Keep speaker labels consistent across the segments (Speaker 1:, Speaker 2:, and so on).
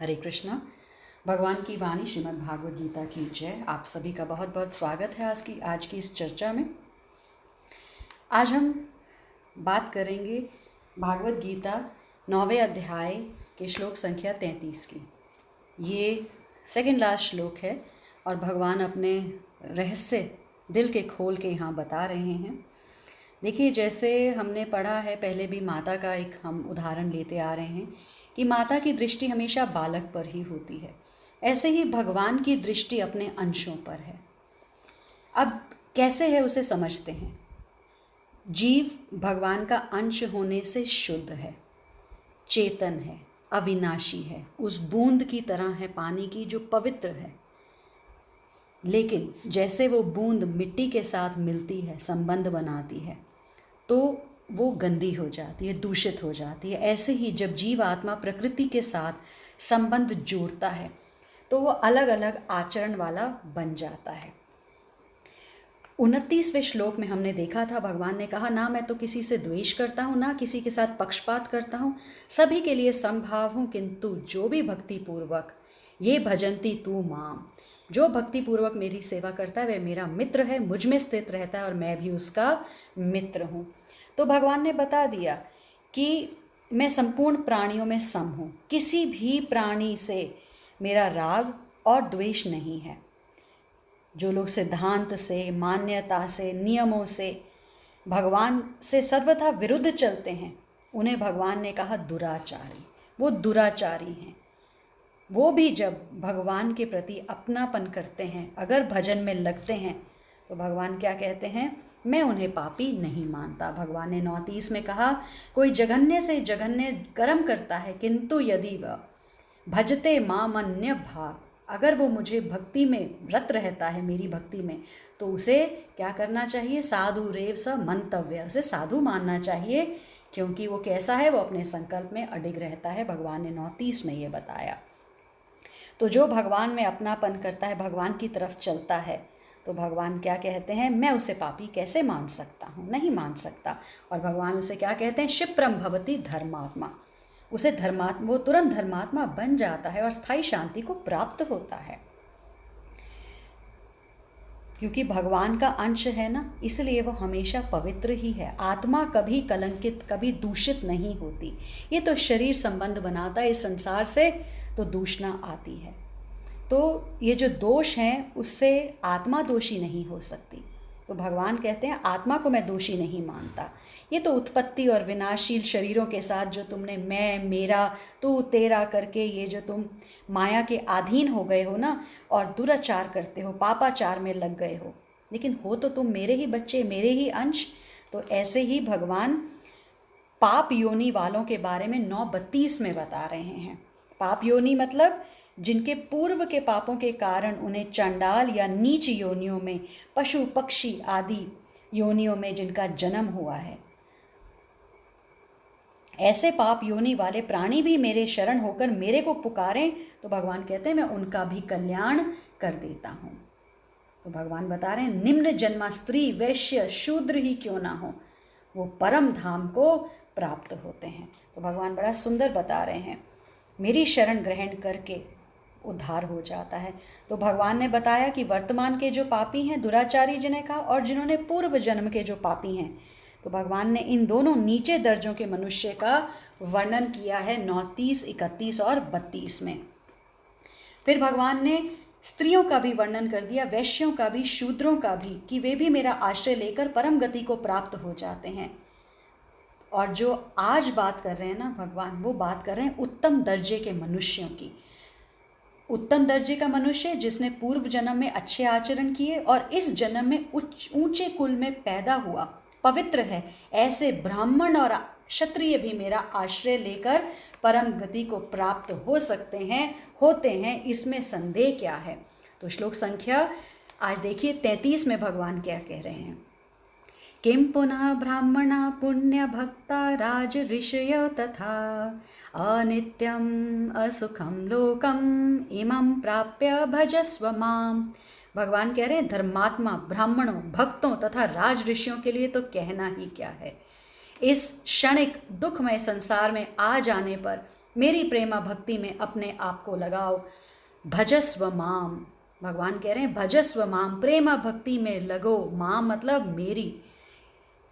Speaker 1: हरे कृष्णा। भगवान की वाणी श्रीमद् भागवत गीता की जय। आप सभी का बहुत बहुत स्वागत है आज की इस चर्चा में। आज हम बात करेंगे भागवत गीता 9वें अध्याय के श्लोक संख्या 33 की। ये सेकंड लास्ट श्लोक है और भगवान अपने रहस्य दिल के खोल के यहाँ बता रहे हैं। देखिए, जैसे हमने पढ़ा है पहले भी, माता का एक हम उदाहरण लेते आ रहे हैं कि माता की दृष्टि हमेशा बालक पर ही होती है, ऐसे ही भगवान की दृष्टि अपने अंशों पर है। अब कैसे है उसे समझते हैं। जीव भगवान का अंश होने से शुद्ध है, चेतन है, अविनाशी है, उस बूंद की तरह है पानी की जो पवित्र है। लेकिन जैसे वो बूंद मिट्टी के साथ मिलती है, संबंध बनाती है, तो वो गंदी हो जाती है, दूषित हो जाती है। ऐसे ही जब जीव आत्मा प्रकृति के साथ संबंध जोड़ता है तो वो अलग अलग आचरण वाला बन जाता है। 29वें श्लोक में हमने देखा था, भगवान ने कहा, ना मैं तो किसी से द्वेष करता हूँ, ना किसी के साथ पक्षपात करता हूँ, सभी के लिए समभाव हूँ, किंतु जो भी भक्ति पूर्वक ये भजंती तू माम, जो भक्ति पूर्वक मेरी सेवा करता है वह मेरा मित्र है, मुझ में स्थित रहता है और मैं भी उसका मित्र हूँ। तो भगवान ने बता दिया कि मैं संपूर्ण प्राणियों में सम हूँ, किसी भी प्राणी से मेरा राग और द्वेष नहीं है। जो लोग सिद्धांत से, मान्यता से, नियमों से, भगवान से सर्वथा विरुद्ध चलते हैं, उन्हें भगवान ने कहा दुराचारी। वो दुराचारी हैं। वो भी जब भगवान के प्रति अपनापन करते हैं, अगर भजन में लगते हैं, तो भगवान क्या कहते हैं, मैं उन्हें पापी नहीं मानता। भगवान ने 9:30 में कहा, कोई जघन्य से जघन्य कर्म करता है, किंतु यदि वह भजते मामन्य भाग, अगर वो मुझे भक्ति में रत रहता है, मेरी भक्ति में, तो उसे क्या करना चाहिए, साधु रेव स मंतव्य, उसे साधु मानना चाहिए, क्योंकि वो कैसा है, वो अपने संकल्प में अडिग रहता है। भगवान ने 9:30 में ये बताया। तो जो भगवान में अपनापन करता है, भगवान की तरफ चलता है, तो भगवान क्या कहते हैं, मैं उसे पापी कैसे मान सकता हूँ, नहीं मान सकता। और भगवान उसे क्या कहते हैं, क्षिप्रम भवति धर्मात्मा, उसे वो तुरंत धर्मात्मा बन जाता है और स्थायी शांति को प्राप्त होता है। क्योंकि भगवान का अंश है ना, इसलिए वो हमेशा पवित्र ही है। आत्मा कभी कलंकित, कभी दूषित नहीं होती। ये तो शरीर संबंध बनाता है इस संसार से, तो दूषणा आती है। तो ये जो दोष हैं उससे आत्मा दोषी नहीं हो सकती। तो भगवान कहते हैं आत्मा को मैं दोषी नहीं मानता। ये तो उत्पत्ति और विनाशशील शरीरों के साथ जो तुमने मैं, मेरा, तू, तेरा करके ये जो तुम माया के अधीन हो गए हो ना, और दुराचार करते हो, पापाचार में लग गए हो, लेकिन हो तो तुम मेरे ही बच्चे, मेरे ही अंश। तो ऐसे ही भगवान पाप योनि वालों के बारे में 9:32 में बता रहे हैं। पाप योनि मतलब जिनके पूर्व के पापों के कारण उन्हें चंडाल या नीच योनियों में, पशु पक्षी आदि योनियों में जिनका जन्म हुआ है, ऐसे पाप योनि वाले प्राणी भी मेरे शरण होकर मेरे को पुकारें तो भगवान कहते हैं मैं उनका भी कल्याण कर देता हूँ। तो भगवान बता रहे हैं, निम्न जन्मा स्त्री, वैश्य, शूद्र ही क्यों ना हो, वो परम धाम को प्राप्त होते हैं। तो भगवान बड़ा सुंदर बता रहे हैं, मेरी शरण ग्रहण करके उद्धार हो जाता है। तो भगवान ने बताया कि वर्तमान के जो पापी हैं, दुराचारी जिन्हें कहा, और जिन्होंने पूर्व जन्म के जो पापी हैं, तो भगवान ने इन दोनों नीचे दर्जों के मनुष्य का वर्णन किया है 9:30, 31 और 32 में। फिर भगवान ने स्त्रियों का भी वर्णन कर दिया, वैश्यों का भी, शूद्रों का भी, कि वे भी मेरा आश्रय लेकर परम गति को प्राप्त हो जाते हैं। और जो आज बात कर रहे हैं ना भगवान, वो बात कर रहे हैं उत्तम दर्जे के मनुष्यों की। उत्तम दर्जे का मनुष्य जिसने पूर्व जन्म में अच्छे आचरण किए और इस जन्म में ऊंचे कुल में पैदा हुआ, पवित्र है, ऐसे ब्राह्मण और क्षत्रिय भी मेरा आश्रय लेकर परम गति को प्राप्त हो सकते हैं, होते हैं, इसमें संदेह क्या है। तो श्लोक संख्या आज देखिए 33 में भगवान क्या कह रहे हैं, किं पुनः ब्राह्मणा पुण्य भक्ता राज ऋषय तथा अनित्यम असुखम लोकम इमं प्राप्य भजस्व माम। भगवान कह रहे हैं धर्मात्मा, ब्राह्मणों, भक्तों तथा राज ऋषियों के लिए तो कहना ही क्या है। इस क्षणिक दुखमय संसार में आ जाने पर मेरी प्रेमा भक्ति में अपने आप को लगाओ। भजस्व माम, भगवान कह रहे हैं भजस्व माम, प्रेमा भक्ति में लगो। माम मतलब मेरी।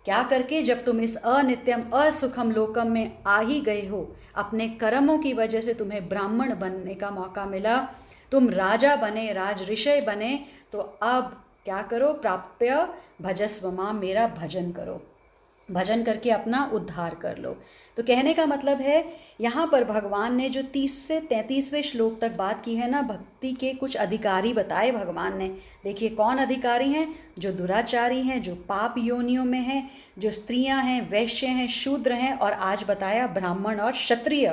Speaker 1: क्या करके? जब तुम इस अनित्यम असुखम लोकम में आ ही गए हो, अपने कर्मों की वजह से तुम्हें ब्राह्मण बनने का मौका मिला, तुम राजा बने, राज ऋषि बने, तो अब क्या करो? प्राप्य भजस्व माम, मेरा भजन करो। भजन करके अपना उद्धार कर लो। तो कहने का मतलब है यहाँ पर भगवान ने जो 30 से 33वें श्लोक तक बात की है ना, भक्ति के कुछ अधिकारी बताए भगवान ने। देखिए कौन अधिकारी हैं? जो दुराचारी हैं, जो पाप योनियों में हैं, जो स्त्रियां हैं, वैश्य हैं, शूद्र हैं, और आज बताया ब्राह्मण और क्षत्रिय।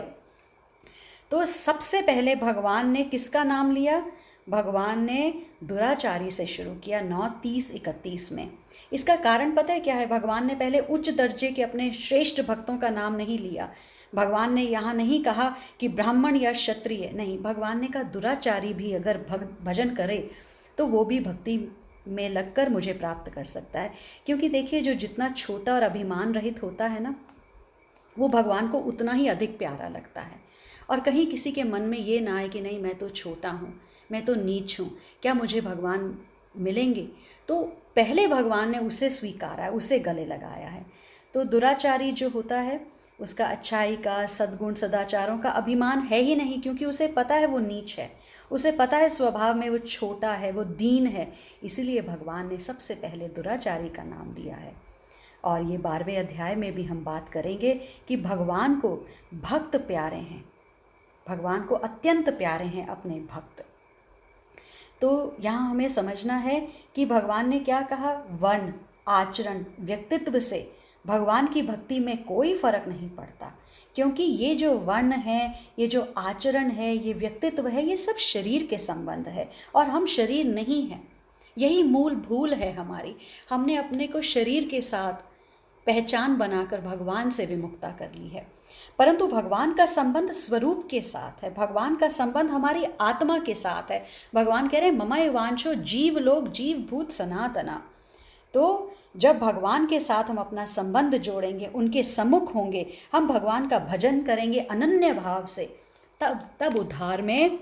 Speaker 1: तो सबसे पहले भगवान ने किसका नाम लिया? भगवान ने दुराचारी से शुरू किया 9, 30, 31 में। इसका कारण पता है क्या है? भगवान ने पहले उच्च दर्जे के अपने श्रेष्ठ भक्तों का नाम नहीं लिया। भगवान ने यहाँ नहीं कहा कि ब्राह्मण या क्षत्रिय, नहीं, भगवान ने कहा दुराचारी भी अगर भजन करे तो वो भी भक्ति में लगकर मुझे प्राप्त कर सकता है। क्योंकि देखिए जो जितना छोटा और अभिमान रहित होता है ना, वो भगवान को उतना ही अधिक प्यारा लगता है। और कहीं किसी के मन में ये ना आए कि नहीं मैं तो छोटा हूँ, मैं तो नीच हूँ, क्या मुझे भगवान मिलेंगे? तो पहले भगवान ने उसे स्वीकारा है, उसे गले लगाया है। तो दुराचारी जो होता है उसका अच्छाई का, सद्गुण सदाचारों का अभिमान है ही नहीं, क्योंकि उसे पता है वो नीच है, उसे पता है स्वभाव में वो छोटा है, वो दीन है। इसीलिए भगवान ने सबसे पहले दुराचारी का नाम लिया है। और ये 12वें अध्याय में भी हम बात करेंगे कि भगवान को भक्त प्यारे हैं, भगवान को अत्यंत प्यारे हैं अपने भक्त। तो यहाँ हमें समझना है कि भगवान ने क्या कहा? वर्ण, आचरण, व्यक्तित्व से भगवान की भक्ति में कोई फर्क नहीं पड़ता। क्योंकि ये जो वर्ण है, ये जो आचरण है, ये व्यक्तित्व है, ये सब शरीर के संबंध है और हम शरीर नहीं हैं। यही मूल भूल है हमारी। हमने अपने को शरीर के साथ पहचान बनाकर भगवान से विमुक्ता कर ली है। परंतु भगवान का संबंध स्वरूप के साथ है, भगवान का संबंध हमारी आत्मा के साथ है। भगवान कह रहे हैं ममैव वांछो जीव लोक जीव भूत सनातना। तो जब भगवान के साथ हम अपना संबंध जोड़ेंगे, उनके सम्मुख होंगे, हम भगवान का भजन करेंगे अनन्य भाव से, तब उद्धार में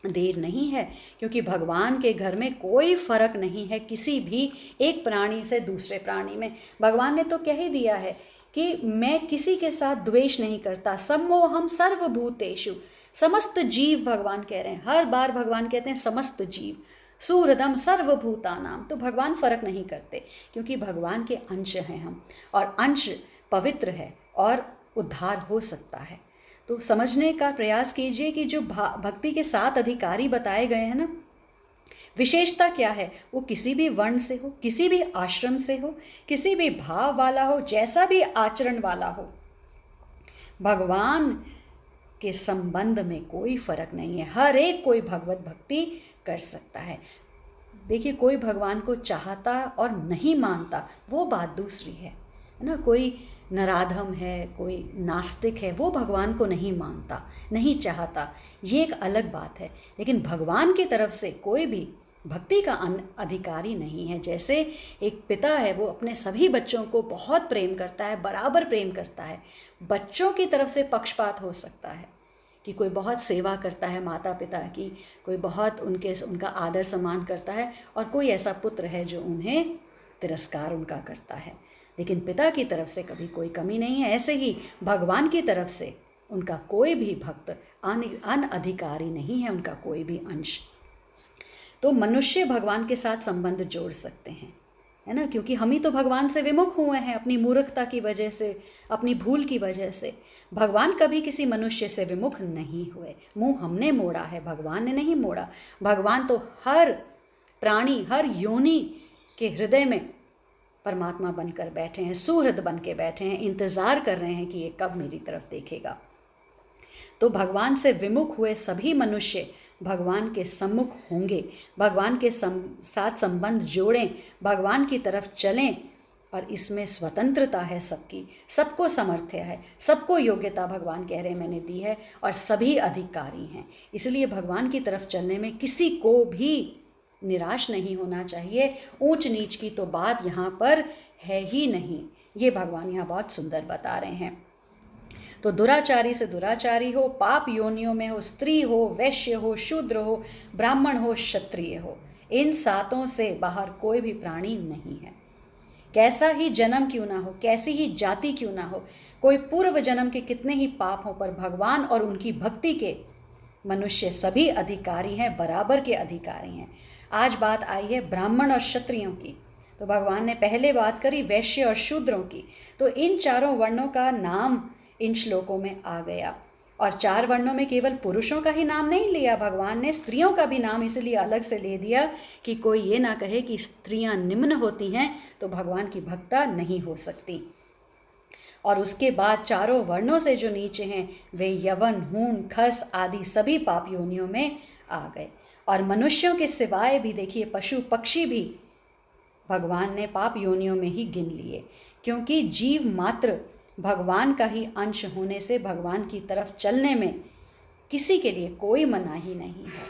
Speaker 1: देर नहीं है। क्योंकि भगवान के घर में कोई फर्क नहीं है किसी भी एक प्राणी से दूसरे प्राणी में। भगवान ने तो कह ही दिया है कि मैं किसी के साथ द्वेष नहीं करता, सम्मोहम सर्वभूतेषु, समस्त जीव भगवान कह रहे हैं। हर बार भगवान कहते हैं समस्त जीव, सुहृदम सर्वभूतानाम। तो भगवान फर्क नहीं करते, क्योंकि भगवान के अंश हैं हम, और अंश पवित्र है और उद्धार हो सकता है। तो समझने का प्रयास कीजिए कि जो भक्ति के 7 अधिकारी बताए गए हैं ना, विशेषता क्या है? वो किसी भी वर्ण से हो, किसी भी आश्रम से हो, किसी भी भाव वाला हो, जैसा भी आचरण वाला हो, भगवान के संबंध में कोई फर्क नहीं है। हर एक कोई भगवत भक्ति कर सकता है। देखिए कोई भगवान को चाहता और नहीं मानता वो बात दूसरी है ना। कोई नराधम है, कोई नास्तिक है, वो भगवान को नहीं मानता, नहीं चाहता, ये एक अलग बात है। लेकिन भगवान की तरफ से कोई भी भक्ति का अधिकारी नहीं है। जैसे एक पिता है, वो अपने सभी बच्चों को बहुत प्रेम करता है, बराबर प्रेम करता है। बच्चों की तरफ से पक्षपात हो सकता है कि कोई बहुत सेवा करता है माता पिता की, कोई बहुत उनका आदर सम्मान करता है, और कोई ऐसा पुत्र है जो उन्हें तिरस्कार उनका करता है। लेकिन पिता की तरफ से कभी कोई कमी नहीं है। ऐसे ही भगवान की तरफ से उनका कोई भी भक्त अनअधिकारी नहीं है, उनका कोई भी अंश। तो मनुष्य भगवान के साथ संबंध जोड़ सकते हैं, है ना, क्योंकि हम ही तो भगवान से विमुख हुए हैं अपनी मूर्खता की वजह से, अपनी भूल की वजह से। भगवान कभी किसी मनुष्य से विमुख नहीं हुए, मुंह हमने मोड़ा है, भगवान ने नहीं मोड़ा। भगवान तो हर प्राणी, हर योनि के हृदय में परमात्मा बनकर बैठे हैं, सुहृद बन के बैठे हैं, इंतज़ार कर रहे हैं कि ये कब मेरी तरफ देखेगा। तो भगवान से विमुख हुए सभी मनुष्य भगवान के सम्मुख होंगे, भगवान के साथ संबंध जोड़ें, भगवान की तरफ चलें, और इसमें स्वतंत्रता है सबकी, सबको सामर्थ्य है, सबको योग्यता भगवान कह रहे हैं मैंने दी है, और सभी अधिकारी हैं। इसलिए भगवान की तरफ चलने में किसी को भी निराश नहीं होना चाहिए। ऊंच नीच की तो बात यहाँ पर है ही नहीं, ये भगवान यहाँ बहुत सुंदर बता रहे हैं। तो दुराचारी से दुराचारी हो, पाप योनियों में हो, स्त्री हो, वैश्य हो, शूद्र हो, ब्राह्मण हो, क्षत्रिय हो, इन सातों से बाहर कोई भी प्राणी नहीं है। कैसा ही जन्म क्यों ना हो, कैसी ही जाति क्यों ना हो, कोई पूर्व जन्म के कितने ही पाप हो, पर भगवान और उनकी भक्ति के मनुष्य सभी अधिकारी हैं, बराबर के अधिकारी हैं। आज बात आई है ब्राह्मण और क्षत्रियों की। तो भगवान ने पहले बात करी वैश्य और शूद्रों की। तो इन चारों वर्णों का नाम इन श्लोकों में आ गया। और 4 वर्णों में केवल पुरुषों का ही नाम नहीं लिया, भगवान ने स्त्रियों का भी नाम इसलिए अलग से ले दिया कि कोई ये ना कहे कि स्त्रियां निम्न होती हैं तो भगवान की भक्ता नहीं हो सकती। और उसके बाद चारों वर्णों से जो नीचे हैं वे यवन, हूण, खस आदि सभी पाप योनियों में आ गए। और मनुष्यों के सिवाय भी देखिए पशु पक्षी भी भगवान ने पाप योनियों में ही गिन लिए, क्योंकि जीव मात्र भगवान का ही अंश होने से भगवान की तरफ चलने में किसी के लिए कोई मनाही नहीं है।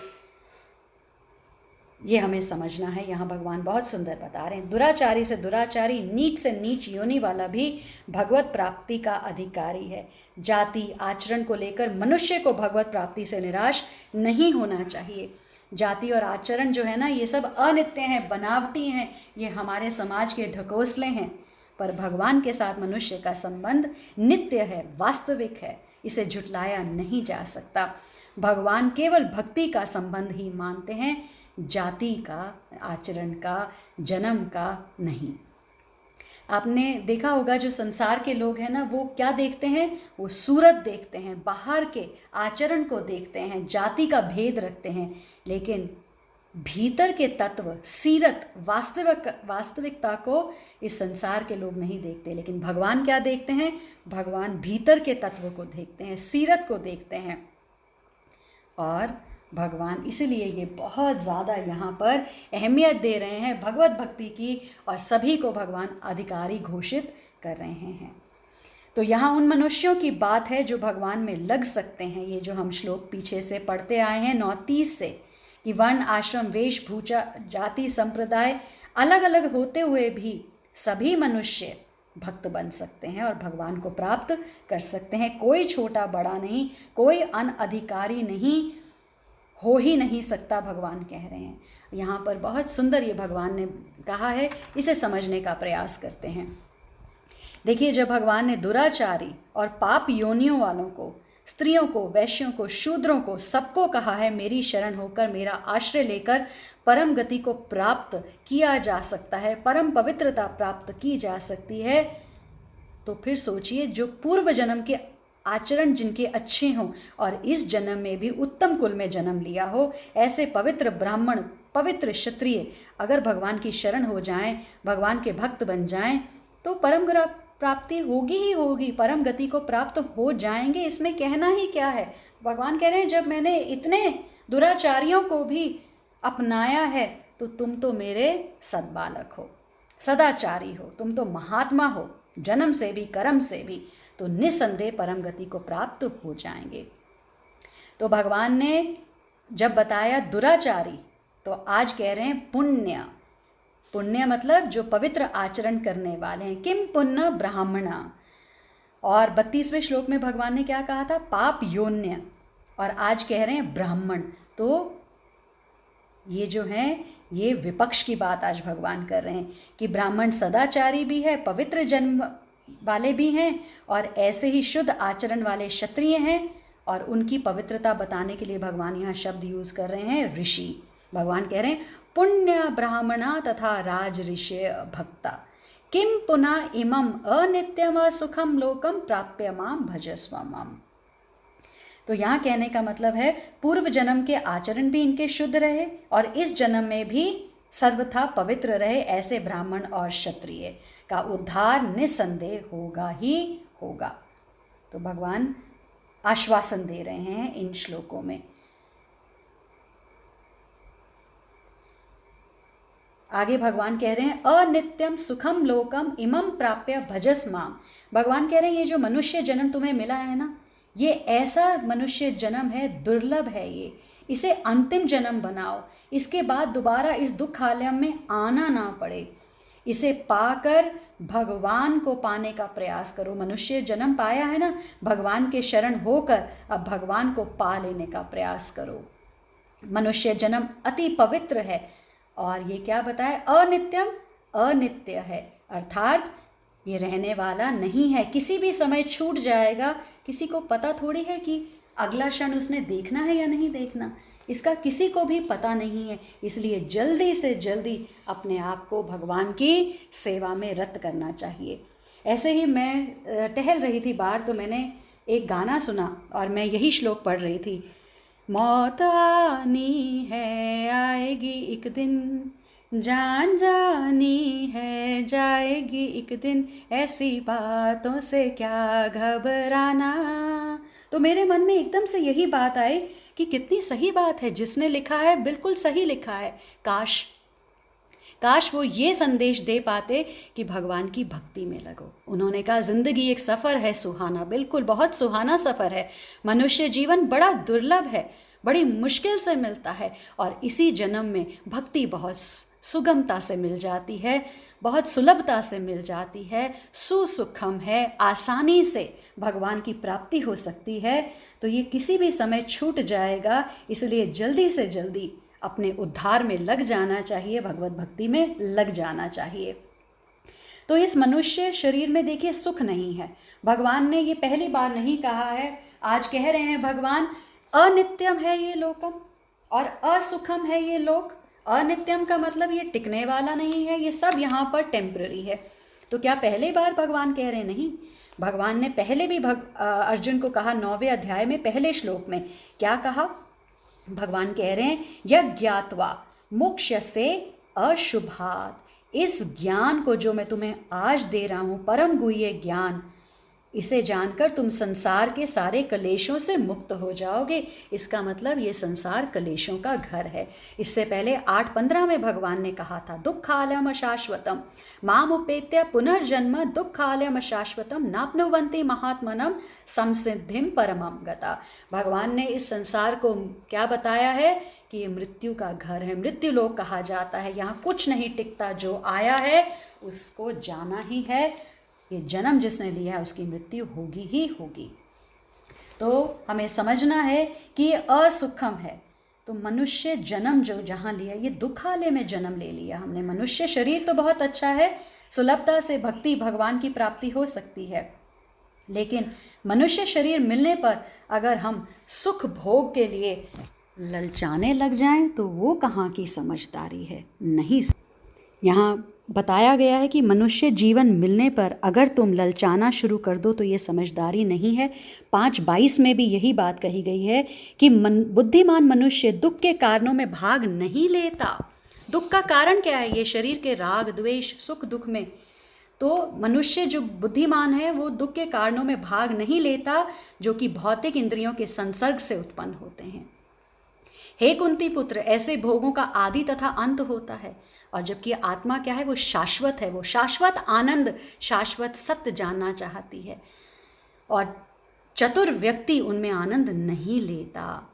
Speaker 1: ये हमें समझना है। यहाँ भगवान बहुत सुंदर बता रहे हैं, दुराचारी से दुराचारी, नीच से नीच योनि वाला भी भगवत प्राप्ति का अधिकारी है। जाति आचरण को लेकर मनुष्य को भगवत प्राप्ति से निराश नहीं होना चाहिए। जाति और आचरण जो है ना, ये सब अनित्य हैं, बनावटी हैं, ये हमारे समाज के ढकोसले हैं। पर भगवान के साथ मनुष्य का संबंध नित्य है, वास्तविक है, इसे झुटलाया नहीं जा सकता। भगवान केवल भक्ति का संबंध ही मानते हैं, जाति का, आचरण का, जन्म का नहीं। आपने देखा होगा जो संसार के लोग हैं ना, वो क्या देखते हैं, वो सूरत देखते हैं, बाहर के आचरण को देखते हैं, जाति का भेद रखते हैं, लेकिन भीतर के तत्व, सीरत, वास्तविकता को इस संसार के लोग नहीं देखते। लेकिन भगवान क्या देखते हैं, भगवान भीतर के तत्व को देखते हैं, सीरत को देखते हैं। और भगवान इसलिए ये बहुत ज़्यादा यहाँ पर अहमियत दे रहे हैं भगवत भक्ति की, और सभी को भगवान अधिकारी घोषित कर रहे हैं। तो यहाँ उन मनुष्यों की बात है जो भगवान में लग सकते हैं। ये जो हम श्लोक पीछे से पढ़ते आए हैं 9:30 से, कि वर्ण, आश्रम, वेशभूषा, जाति, संप्रदाय अलग अलग होते हुए भी सभी मनुष्य भक्त बन सकते हैं और भगवान को प्राप्त कर सकते हैं। कोई छोटा बड़ा नहीं, कोई अनअधिकारी नहीं, हो ही नहीं सकता, भगवान कह रहे हैं। यहाँ पर बहुत सुंदर ये भगवान ने कहा है, इसे समझने का प्रयास करते हैं। देखिए, जब भगवान ने दुराचारी और पाप योनियों वालों को, स्त्रियों को, वैश्यों को, शूद्रों को, सबको कहा है मेरी शरण होकर, मेरा आश्रय लेकर परम गति को प्राप्त किया जा सकता है, परम पवित्रता प्राप्त की जा सकती है, तो फिर सोचिए जो पूर्व जन्म के आचरण जिनके अच्छे हों और इस जन्म में भी उत्तम कुल में जन्म लिया हो, ऐसे पवित्र ब्राह्मण, पवित्र क्षत्रिय अगर भगवान की शरण हो जाएं, भगवान के भक्त बन जाएं, तो परम प्राप्ति होगी ही होगी, परम गति को प्राप्त हो जाएंगे। इसमें कहना ही क्या है। भगवान कह रहे हैं जब मैंने इतने दुराचारियों को भी अपनाया है, तो तुम तो मेरे सद्बालक हो, सदाचारी हो, तुम तो महात्मा हो, जन्म से भी कर्म से भी, तो निसंदेह परम गति को प्राप्त हो जाएंगे। तो भगवान ने जब बताया दुराचारी, तो आज कह रहे हैं पुण्य। पुण्य मतलब जो पवित्र आचरण करने वाले हैं। किम पुण्य ब्राह्मणा। और 32वें श्लोक में भगवान ने क्या कहा था, पाप योन्य, और आज कह रहे हैं ब्राह्मण। तो ये जो हैं, ये विपक्ष की बात आज भगवान कर रहे हैं कि ब्राह्मण सदाचारी भी है, पवित्र जन्म वाले भी हैं, और ऐसे ही शुद्ध आचरण वाले क्षत्रिय हैं। और उनकी पवित्रता बताने के लिए भगवान यहाँ शब्द यूज कर रहे हैं ऋषि। भगवान कह रहे हैं पुण्य ब्राह्मणा तथा राज ऋषय भक्ता किम पुनः इमम अनित्यम सुखम लोकम प्राप्य माम भजस्व मम। तो यहाँ कहने का मतलब है पूर्व जन्म के आचरण भी इनके शुद्ध रहे और इस जन्म में भी सर्वथा पवित्र रहे। ऐसे ब्राह्मण और क्षत्रिय का उद्धार निसंदेह होगा ही होगा। तो भगवान आश्वासन दे रहे हैं इन श्लोकों में। आगे भगवान कह रहे हैं अनित्यम सुखम लोकम इमम प्राप्य भजस माम। भगवान कह रहे हैं ये जो मनुष्य जन्म तुम्हें मिला है ना, ये ऐसा मनुष्य जन्म है, दुर्लभ है ये, इसे अंतिम जन्म बनाओ, इसके बाद दोबारा इस दुख आलम में आना ना पड़े। इसे पाकर भगवान को पाने का प्रयास करो। मनुष्य जन्म पाया है ना, भगवान के शरण होकर अब भगवान को पा लेने का प्रयास करो। मनुष्य जन्म अति पवित्र है और ये क्या बताए, अनित्यम, अनित्य है, अर्थात ये रहने वाला नहीं है, किसी भी समय छूट जाएगा। किसी को पता थोड़ी है कि अगला क्षण उसने देखना है या नहीं देखना, इसका किसी को भी पता नहीं है। इसलिए जल्दी से जल्दी अपने आप को भगवान की सेवा में रत करना चाहिए। ऐसे ही मैं टहल रही थी बाहर, तो मैंने एक गाना सुना और मैं यही श्लोक पढ़ रही थी, मौत आनी है आएगी एक दिन, जान जानी है जाएगी एक दिन, ऐसी बातों से क्या घबराना। तो मेरे मन में एकदम से यही बात आई कि कितनी सही बात है, जिसने लिखा है बिल्कुल सही लिखा है। काश वो ये संदेश दे पाते कि भगवान की भक्ति में लगो। उन्होंने कहा ज़िंदगी एक सफ़र है सुहाना, बिल्कुल बहुत सुहाना सफ़र है। मनुष्य जीवन बड़ा दुर्लभ है, बड़ी मुश्किल से मिलता है और इसी जन्म में भक्ति बहुत सुगमता से मिल जाती है, बहुत सुलभता से मिल जाती है, सुसुखम है, आसानी से भगवान की प्राप्ति हो सकती है। तो ये किसी भी समय छूट जाएगा, इसलिए जल्दी से जल्दी अपने उद्धार में लग जाना चाहिए, भगवत भक्ति में लग जाना चाहिए। तो इस मनुष्य शरीर में देखिए सुख नहीं है। भगवान ने ये पहली बार नहीं कहा है, आज कह रहे हैं भगवान अनित्यम है ये लोकम और असुखम है ये लोक। अनित्यम का मतलब ये टिकने वाला नहीं है, ये सब यहाँ पर टेम्पररी है। तो क्या पहले बार भगवान कह रहे नहीं, भगवान ने पहले भी अर्जुन को कहा 9वें अध्याय में पहले श्लोक में क्या कहा। भगवान कह रहे हैं यज्ञात्वा मोक्षसे अशुभात्, इस ज्ञान को जो मैं तुम्हें आज दे रहा हूँ, परम गुह्य ज्ञान, इसे जानकर तुम संसार के सारे कलेशों से मुक्त हो जाओगे। इसका मतलब ये संसार कलेशों का घर है। इससे पहले 8:15 में भगवान ने कहा था दुःखालयम अशाश्वतम माम उपेत्य पुनर्जन्म दुःखालयम अशाश्वतम नाप्नुवन्ति महात्मनम संसिद्धिम परमम गता। भगवान ने इस संसार को क्या बताया है कि ये मृत्यु का घर है, मृत्यु लोक कहा जाता है, यहाँ कुछ नहीं टिकता, जो आया है उसको जाना ही है। ये जन्म जिसने लिया है उसकी मृत्यु होगी ही होगी। तो हमें समझना है कि ये असुखम है। तो मनुष्य जन्म जो जहाँ लिया, ये दुखालय में जन्म ले लिया हमने। मनुष्य शरीर तो बहुत अच्छा है, सुलभता से भक्ति भगवान की प्राप्ति हो सकती है, लेकिन मनुष्य शरीर मिलने पर अगर हम सुख भोग के लिए ललचाने लग जाएं तो वो कहाँ की समझदारी है। नहीं, यहाँ बताया गया है कि मनुष्य जीवन मिलने पर अगर तुम ललचाना शुरू कर दो तो ये समझदारी नहीं है। 5:22 में भी यही बात कही गई है कि बुद्धिमान मनुष्य दुख के कारणों में भाग नहीं लेता। दुख का कारण क्या है? ये शरीर के राग द्वेष सुख दुख में। तो मनुष्य जो बुद्धिमान है वो दुख के कारणों में भाग नहीं लेता, जो कि भौतिक इंद्रियों के संसर्ग से उत्पन्न होते हैं। हे कुंती पुत्र, ऐसे भोगों का आदि तथा अंत होता है, और जबकि आत्मा क्या है, वो शाश्वत है, वो शाश्वत आनंद शाश्वत सत्य जानना चाहती है, और चतुर व्यक्ति उनमें आनंद नहीं लेता।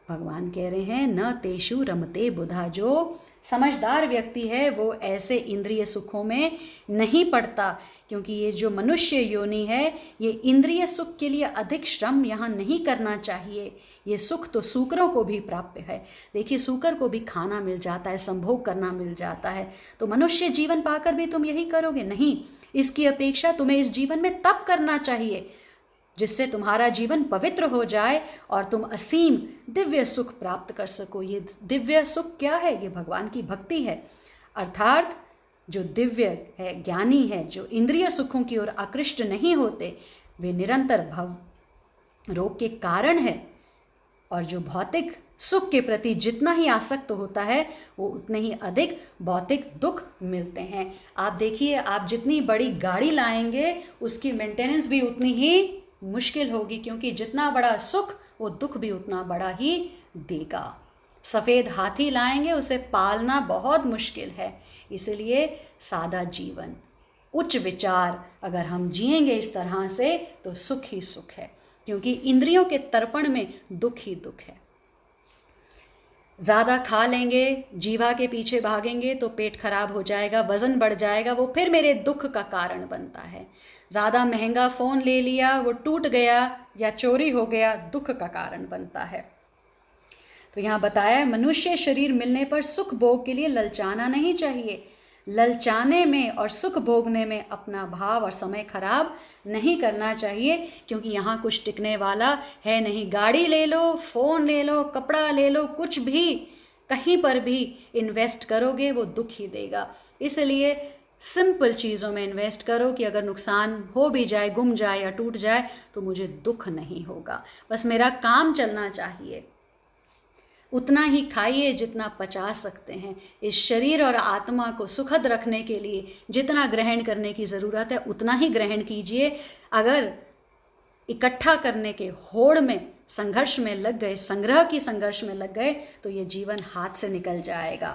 Speaker 1: भगवान कह रहे हैं न तेषु रमते बुधा, जो समझदार व्यक्ति है वो ऐसे इंद्रिय सुखों में नहीं पड़ता, क्योंकि ये जो मनुष्य योनि है ये इंद्रिय सुख के लिए अधिक श्रम यहाँ नहीं करना चाहिए। ये सुख तो सूकरों को भी प्राप्य है। देखिए सूकर को भी खाना मिल जाता है, संभोग करना मिल जाता है, तो मनुष्य जीवन पाकर भी तुम यही करोगे? नहीं, इसकी अपेक्षा तुम्हें इस जीवन में तप करना चाहिए, जिससे तुम्हारा जीवन पवित्र हो जाए और तुम असीम दिव्य सुख प्राप्त कर सको। ये दिव्य सुख क्या है? ये भगवान की भक्ति है। अर्थात जो दिव्य है, ज्ञानी है, जो इंद्रिय सुखों की ओर आकृष्ट नहीं होते, वे निरंतर भव रोग के कारण है, और जो भौतिक सुख के प्रति जितना ही आसक्त होता है वो उतने ही अधिक भौतिक दुख मिलते हैं। आप देखिए, आप जितनी बड़ी गाड़ी लाएंगे उसकी मेंटेनेंस भी उतनी ही मुश्किल होगी, क्योंकि जितना बड़ा सुख वो दुख भी उतना बड़ा ही देगा। सफ़ेद हाथी लाएंगे, उसे पालना बहुत मुश्किल है। इसलिए सादा जीवन, उच्च विचार अगर हम जिएंगे इस तरह से तो सुख ही सुख है, क्योंकि इंद्रियों के तर्पण में दुख ही दुख है। ज़्यादा खा लेंगे, जीवा के पीछे भागेंगे तो पेट खराब हो जाएगा, वज़न बढ़ जाएगा, वो फिर मेरे दुख का कारण बनता है। ज़्यादा महंगा फ़ोन ले लिया, वो टूट गया या चोरी हो गया, दुख का कारण बनता है। तो यहाँ बताया है, मनुष्य शरीर मिलने पर सुख भोग के लिए ललचाना नहीं चाहिए। ललचाने में और सुख भोगने में अपना भाव और समय खराब नहीं करना चाहिए, क्योंकि यहाँ कुछ टिकने वाला है नहीं। गाड़ी ले लो, फ़ोन ले लो, कपड़ा ले लो, कुछ भी कहीं पर भी इन्वेस्ट करोगे वो दुख ही देगा। इसलिए सिंपल चीज़ों में इन्वेस्ट करो कि अगर नुकसान हो भी जाए, गुम जाए या टूट जाए तो मुझे दुख नहीं होगा, बस मेरा काम चलना चाहिए। उतना ही खाइए जितना पचा सकते हैं। इस शरीर और आत्मा को सुखद रखने के लिए जितना ग्रहण करने की ज़रूरत है उतना ही ग्रहण कीजिए। अगर इकट्ठा करने के होड़ में, संघर्ष में लग गए, संग्रह की संघर्ष में लग गए तो ये जीवन हाथ से निकल जाएगा।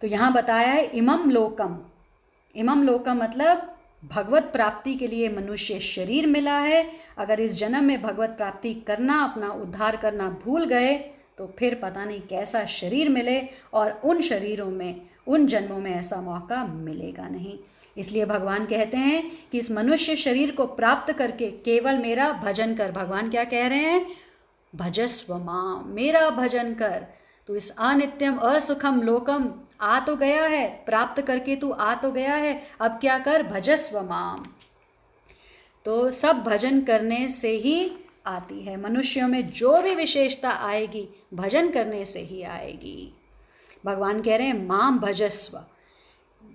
Speaker 1: तो यहाँ बताया है इमम लोकम। इमम लोकम मतलब भगवत प्राप्ति के लिए मनुष्य शरीर मिला है। अगर इस जन्म में भगवत प्राप्ति करना, अपना उद्धार करना भूल गए तो फिर पता नहीं कैसा शरीर मिले, और उन शरीरों में, उन जन्मों में ऐसा मौका मिलेगा नहीं। इसलिए भगवान कहते हैं कि इस मनुष्य शरीर को प्राप्त करके केवल मेरा भजन कर। भगवान क्या कह रहे हैं? भजस्व माम, मेरा भजन कर। तो इस अनित्यम असुखम लोकम आ तो गया है, प्राप्त करके तू आ तो गया है, अब क्या कर? भजस्व माम। तो सब भजन करने से ही आती है। मनुष्यों में जो भी विशेषता आएगी भजन करने से ही आएगी। भगवान कह रहे हैं माम भजस्व।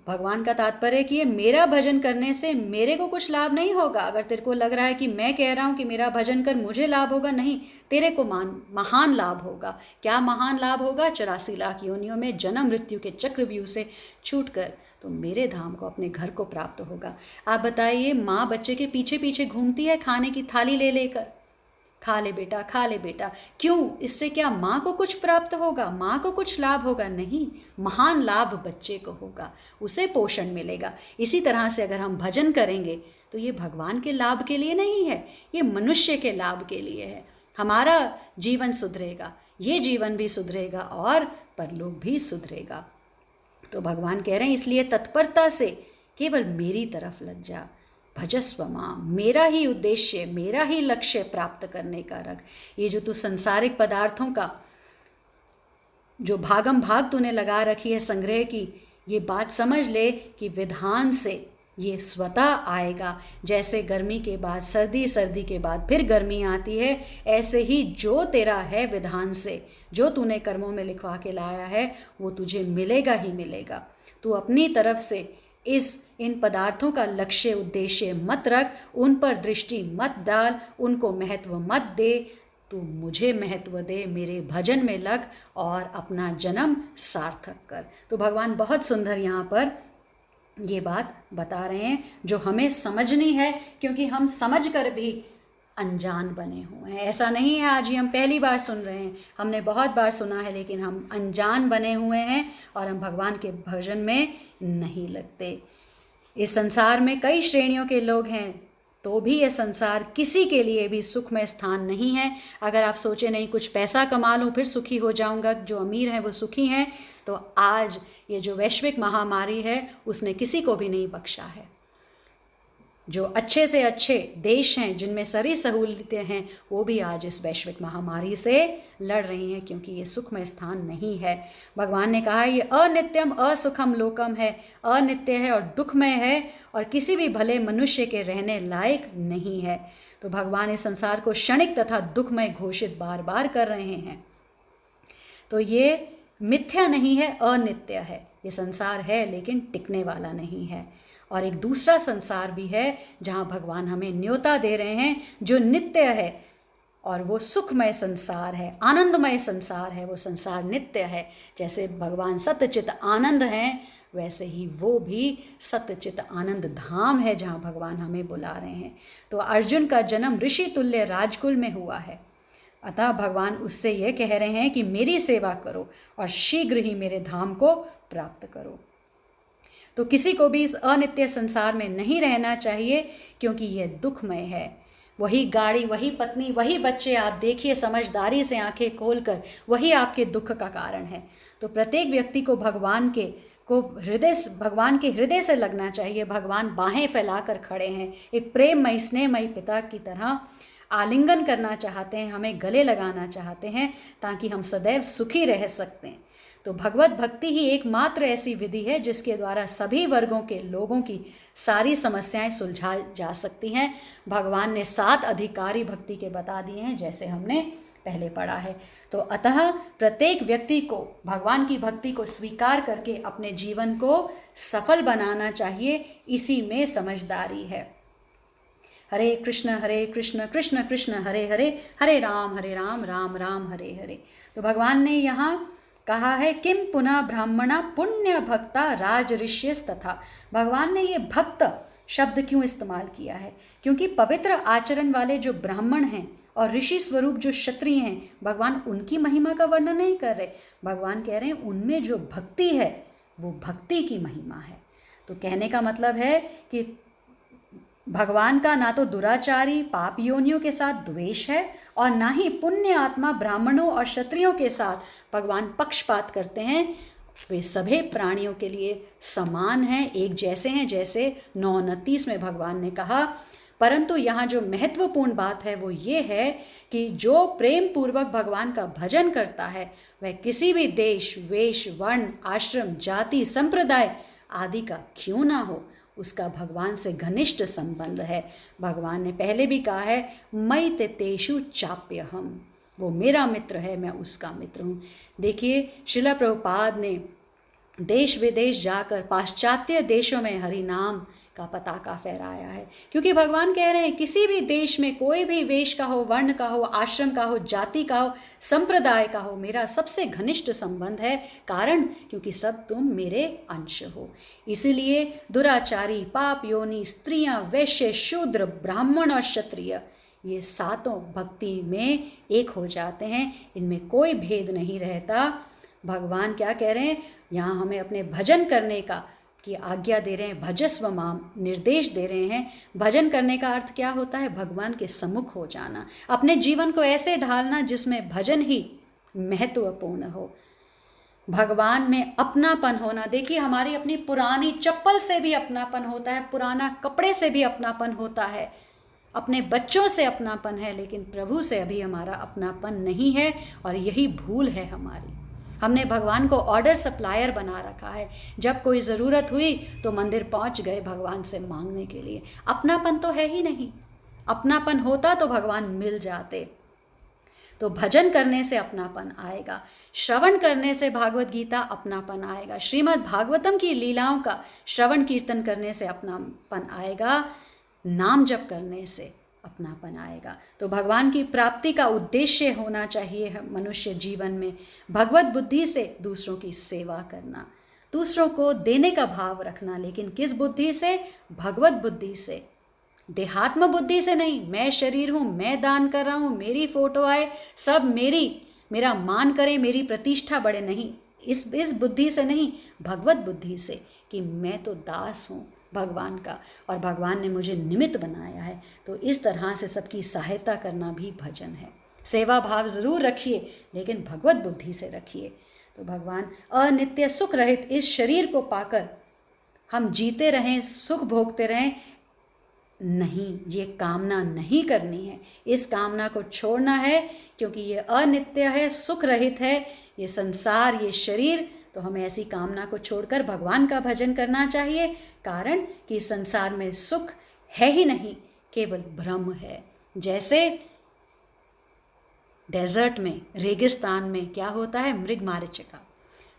Speaker 1: भगवान का तात्पर्य कि ये मेरा भजन करने से मेरे को कुछ लाभ नहीं होगा। अगर तेरे को लग रहा है कि मैं कह रहा हूँ कि मेरा भजन कर मुझे लाभ होगा, नहीं, तेरे को महान लाभ होगा। क्या महान लाभ होगा? 84 लाख योनियों में जन्म मृत्यु के चक्रव्यूह से छूटकर तो मेरे धाम को, अपने घर को प्राप्त होगा। आप बताइए, माँ बच्चे के पीछे पीछे घूमती है खाने की थाली ले लेकर, खा ले बेटा, खा ले बेटा। क्यों? इससे क्या माँ को कुछ प्राप्त होगा? माँ को कुछ लाभ होगा? नहीं, महान लाभ बच्चे को होगा, उसे पोषण मिलेगा। इसी तरह से अगर हम भजन करेंगे तो ये भगवान के लाभ के लिए नहीं है, ये मनुष्य के लाभ के लिए है। हमारा जीवन सुधरेगा, ये जीवन भी सुधरेगा और परलोक भी सुधरेगा। तो भगवान कह रहे हैं इसलिए तत्परता से केवल मेरी तरफ लग जा। भजस्व मां, मेरा ही उद्देश्य, मेरा ही लक्ष्य प्राप्त करने का रख। ये जो तू संसारिक पदार्थों का जो भागम भाग तूने लगा रखी है संग्रह की, ये बात समझ ले कि विधान से ये स्वतः आएगा। जैसे गर्मी के बाद सर्दी, सर्दी के बाद फिर गर्मी आती है, ऐसे ही जो तेरा है विधान से, जो तूने कर्मों में लिखवा के लाया है वो तुझे मिलेगा ही मिलेगा। तू अपनी तरफ से इन पदार्थों का लक्ष्य उद्देश्य मत रख, उन पर दृष्टि मत डाल, उनको महत्व मत दे। तू मुझे महत्व दे, मेरे भजन में लग और अपना जन्म सार्थक कर। तो भगवान बहुत सुंदर यहाँ पर ये बात बता रहे हैं जो हमें समझनी है, क्योंकि हम समझ कर भी अनजान बने हुए हैं। ऐसा नहीं है आज ही हम पहली बार सुन रहे हैं, हमने बहुत बार सुना है, लेकिन हम अनजान बने हुए हैं और हम भगवान के भजन में नहीं लगते। इस संसार में कई श्रेणियों के लोग हैं, तो भी ये संसार किसी के लिए भी सुखमय स्थान नहीं है। अगर आप सोचे नहीं कुछ पैसा कमा लूँ फिर सुखी हो जाऊँगा, जो अमीर हैं वो सुखी हैं, तो आज ये जो वैश्विक महामारी है उसने किसी को भी नहीं बख्शा है। जो अच्छे से अच्छे देश हैं, जिनमें सारी सहूलियतें हैं, वो भी आज इस वैश्विक महामारी से लड़ रही हैं, क्योंकि ये सुखमय स्थान नहीं है। भगवान ने कहा ये अनित्यम असुखम लोकम है, अनित्य है और दुखमय है और किसी भी भले मनुष्य के रहने लायक नहीं है। तो भगवान इस संसार को क्षणिक तथा दुखमय घोषित बार बार कर रहे हैं। तो ये मिथ्या नहीं है, अनित्य है। ये संसार है लेकिन टिकने वाला नहीं है। और एक दूसरा संसार भी है जहाँ भगवान हमें न्योता दे रहे हैं, जो नित्य है और वो सुखमय संसार है, आनंदमय संसार है। वो संसार नित्य है। जैसे भगवान सत्यचित आनंद हैं, वैसे ही वो भी सत्यचित आनंद धाम है जहाँ भगवान हमें बुला रहे हैं। तो अर्जुन का जन्म ऋषि तुल्य राजकुल में हुआ है, अतः भगवान उससे ये कह रहे हैं कि मेरी सेवा करो और शीघ्र ही मेरे धाम को प्राप्त करो। तो किसी को भी इस अनित्य संसार में नहीं रहना चाहिए, क्योंकि यह दुखमय है। वही गाड़ी, वही पत्नी, वही बच्चे, आप देखिए समझदारी से आंखें खोलकर, वही आपके दुख का कारण है। तो प्रत्येक व्यक्ति को भगवान के हृदय से लगना चाहिए। भगवान बाहें फैलाकर खड़े हैं, एक प्रेममयी स्नेहमयी पिता की तरह आलिंगन करना चाहते हैं, हमें गले लगाना चाहते हैं ताकि हम सदैव सुखी रह सकते हैं। तो भगवत भक्ति ही एकमात्र ऐसी विधि है जिसके द्वारा सभी वर्गों के लोगों की सारी समस्याएं सुलझा जा सकती हैं। भगवान ने 7 अधिकारी भक्ति के बता दिए हैं, जैसे हमने पहले पढ़ा है। तो अतः प्रत्येक व्यक्ति को भगवान की भक्ति को स्वीकार करके अपने जीवन को सफल बनाना चाहिए, इसी में समझदारी है। हरे कृष्ण कृष्ण कृष्ण हरे हरे, हरे राम राम राम हरे हरे। तो भगवान ने यहाँ कहा है किम पुनः ब्राह्मणा पुण्य भक्ता राज ऋष्यस्तथा। भगवान ने ये भक्त शब्द क्यों इस्तेमाल किया है? क्योंकि पवित्र आचरण वाले जो ब्राह्मण हैं और ऋषि स्वरूप जो क्षत्रिय हैं, भगवान उनकी महिमा का वर्णन नहीं कर रहे। भगवान कह रहे हैं उनमें जो भक्ति है वो भक्ति की महिमा है। तो कहने का मतलब है कि भगवान का ना तो दुराचारी पाप योनियों के साथ द्वेष है और ना ही पुण्य आत्मा ब्राह्मणों और क्षत्रियों के साथ भगवान पक्षपात करते हैं। वे सभी प्राणियों के लिए समान हैं, एक जैसे हैं, जैसे 9:29 में भगवान ने कहा। परंतु यहाँ जो महत्वपूर्ण बात है वो ये है कि जो प्रेम पूर्वक भगवान का भजन करता है वह किसी भी देश, वेश, वर्ण, आश्रम, जाति, संप्रदाय आदि का क्यों ना हो, उसका भगवान से घनिष्ठ संबंध है। भगवान ने पहले भी कहा है मयि ते तेषु चाप्यहम्, वो मेरा मित्र है, मैं उसका मित्र हूँ। देखिए श्रील प्रभुपाद ने देश विदेश जाकर पाश्चात्य देशों में हरि नाम का पताका फहराया है, क्योंकि भगवान कह रहे हैं किसी भी देश में कोई भी वेश का हो, वर्ण का हो, आश्रम का हो, जाति का हो, संप्रदाय का हो, मेरा सबसे घनिष्ठ संबंध है। कारण क्योंकि सब तुम मेरे अंश हो। इसीलिए दुराचारी, पाप योनि, स्त्रियां, वैश्य, शूद्र, ब्राह्मण और क्षत्रिय ये 7 भक्ति में एक हो जाते हैं, इनमें कोई भेद नहीं रहता। भगवान क्या कह रहे हैं यहाँ, हमें अपने भजन करने का की आज्ञा दे रहे हैं, भजस्व माम निर्देश दे रहे हैं। भजन करने का अर्थ क्या होता है? भगवान के सम्मुख हो जाना, अपने जीवन को ऐसे ढालना जिसमें भजन ही महत्वपूर्ण हो, भगवान में अपनापन होना। देखिए हमारी अपनी पुरानी चप्पल से भी अपनापन होता है, पुराना कपड़े से भी अपनापन होता है, अपने बच्चों से अपनापन है, लेकिन प्रभु से अभी हमारा अपनापन नहीं है और यही भूल है हमारी। हमने भगवान को ऑर्डर सप्लायर बना रखा है, जब कोई ज़रूरत हुई तो मंदिर पहुंच गए भगवान से मांगने के लिए। अपनापन तो है ही नहीं, अपनापन होता तो भगवान मिल जाते। तो भजन करने से अपनापन आएगा, श्रवण करने से भागवत गीता अपनापन आएगा, श्रीमद् भागवतम की लीलाओं का श्रवण कीर्तन करने से अपनापन आएगा, नाम जप करने से अपनापन आएगा। तो भगवान की प्राप्ति का उद्देश्य होना चाहिए मनुष्य जीवन में भगवत बुद्धि से दूसरों की सेवा करना, दूसरों को देने का भाव रखना। लेकिन किस बुद्धि से? भगवत बुद्धि से, देहात्म बुद्धि से नहीं। मैं शरीर हूँ, मैं दान कर रहा हूँ, मेरी फोटो आए, सब मेरा मान करें, मेरी प्रतिष्ठा बढ़े, नहीं। इस बुद्धि से नहीं, भगवत बुद्धि से कि मैं तो दास हूँ भगवान का और भगवान ने मुझे निमित्त बनाया है। तो इस तरह से सबकी सहायता करना भी भजन है। सेवा भाव ज़रूर रखिए, लेकिन भगवत बुद्धि से रखिए। तो भगवान अनित्य सुख रहित इस शरीर को पाकर हम जीते रहें, सुख भोगते रहें, नहीं, ये कामना नहीं करनी है। इस कामना को छोड़ना है, क्योंकि ये अनित्य है, सुख रहित है ये संसार, ये शरीर। तो हमें ऐसी कामना को छोड़कर भगवान का भजन करना चाहिए। कारण कि संसार में सुख है ही नहीं, केवल भ्रम है। जैसे डेजर्ट में, रेगिस्तान में क्या होता है? मृगमारीचिका,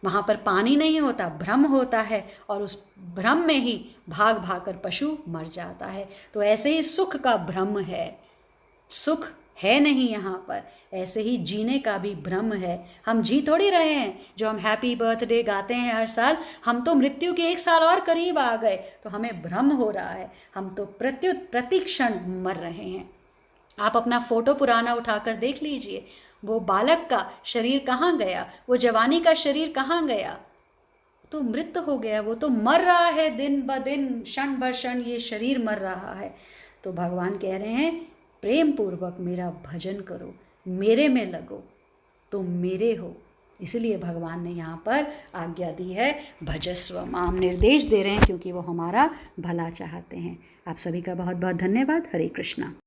Speaker 1: वहाँ पर पानी नहीं होता, भ्रम होता है और उस भ्रम में ही भाग भाग कर पशु मर जाता है। तो ऐसे ही सुख का भ्रम है, सुख है नहीं यहाँ पर। ऐसे ही जीने का भी भ्रम है। हम जी थोड़ी रहे हैं। जो हम हैप्पी बर्थडे गाते हैं हर साल, हम तो मृत्यु के 1 साल और करीब आ गए, तो हमें भ्रम हो रहा है। हम तो प्रति क्षण मर रहे हैं। आप अपना फ़ोटो पुराना उठाकर देख लीजिए, वो बालक का शरीर कहाँ गया, वो जवानी का शरीर कहाँ गया? तो मृत हो गया, वो तो मर रहा है दिन ब दिन, क्षण भर क्षण ये शरीर मर रहा है। तो भगवान कह रहे हैं प्रेम पूर्वक मेरा भजन करो, मेरे में लगो, तुम मेरे हो। इसलिए भगवान ने यहाँ पर आज्ञा दी है, भजस्व माम, निर्देश दे रहे हैं क्योंकि वो हमारा भला चाहते हैं। आप सभी का बहुत बहुत धन्यवाद। हरे कृष्णा।